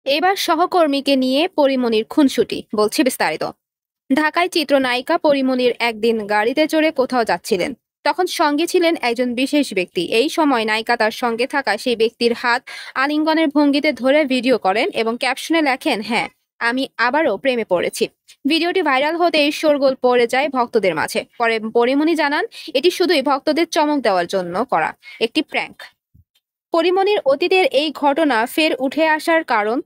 এবার সহকর্মীকে নিয়ে পরিমণির খুনসুটি, বলছি বিস্তারিত। ঢাকায় চিত্রনায়িকা পরিমণির একদিন গাড়িতে চড়ে কোথাও যাচ্ছিলেন। তখন সঙ্গে ছিলেন একজন বিশেষ ব্যক্তি। এই সময় নায়িকা তার সঙ্গে থাকা সেই ব্যক্তির হাত আলিঙ্গনের ভঙ্গিতে ধরে ভিডিও করেন এবং ক্যাপশনে লেখেন, হ্যাঁ, আমি আবারও প্রেমে পড়েছি। ভিডিওটি ভাইরাল হতেই শোরগোল পড়ে যায় ভক্তদের মাঝে। পরে পরিমণি জানান, এটি শুধুই ভক্তদের চমক দেওয়ার জন্য করা একটি প্র্যাঙ্ক। পরিমণির অতীতের এই ঘটনা ফের উঠে আসার কারণ,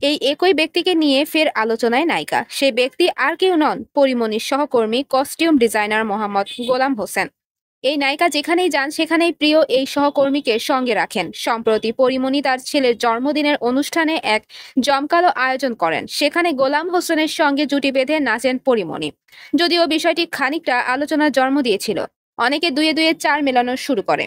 এই একই ব্যক্তিকে নিয়ে ফের আলোচনায় নায়িকা। সেই ব্যক্তি আর কেউ নন, পরিমণির সহকর্মী কস্টিউম ডিজাইনার মোহাম্মদ গোলাম হোসেন। এই নায়িকা যেখানেই যান সেখানেই প্রিয় এই সহকর্মীকে সঙ্গে রাখেন। সম্প্রতি পরিমণি তার ছেলের জন্মদিনের অনুষ্ঠানে এক জমকালো আয়োজন করেন। সেখানে গোলাম হোসেনের সঙ্গে জুটি বেঁধে নাচেন পরিমণি। যদিও বিষয়টি খানিকটা আলোচনার জন্ম দিয়েছিল, অনেকে দুয়ে দুয়ে চার মেলানো শুরু করে।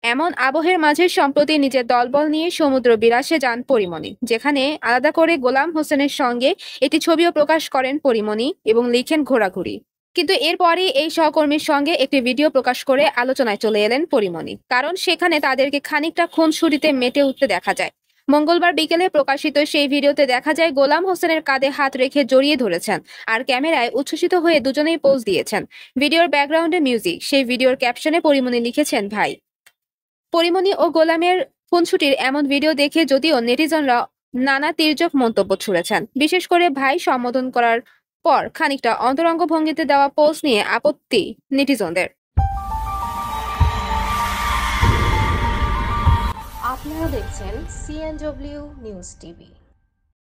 এমন আবহের মাঝে সম্প্রতি নিজের দলবল নিয়ে সমুদ্র বিলাসে যান পরিমণি, যেখানে আলাদা করে গোলাম হোসেনের সঙ্গে একটি ছবিও প্রকাশ করেন পরিমণি এবং লিখেন ঘোরাঘুরি। কিন্তু এরপরই এই সহকর্মীর সঙ্গে একটি ভিডিও প্রকাশ করে আলোচনায় চলে এলেন পরিমণি, কারণ সেখানে তাদেরকে খানিকটা খুনসুটিতে মেতে উঠতে দেখা যায়। মঙ্গলবার বিকেলে প্রকাশিত সেই ভিডিওতে দেখা যায় গোলাম হোসেনের কাঁধে হাত রেখে জড়িয়ে ধরেছেন আর ক্যামেরায় উচ্ছ্বসিত হয়ে দুজনেই পোজ দিয়েছেন। ভিডিওর ব্যাকগ্রাউন্ডে মিউজিক। সেই ভিডিওর ক্যাপশনে পরিমণি লিখেছেন, ভাই। পরিমণি ও গোলামের খুনসুটির এমন ভিডিও দেখে যদিও নেটিজনরা নানা তির্যক মন্তব্য ছুড়েছেন। বিশেষ করে ভাই সম্বোধন করার পর খানিকটা অন্তরঙ্গ ভঙ্গিতে দেওয়া পোস্ট নিয়ে আপত্তি নেটিজনদের। আপনারা দেখছেন সিএনডব্লিউ নিউজ টিভি।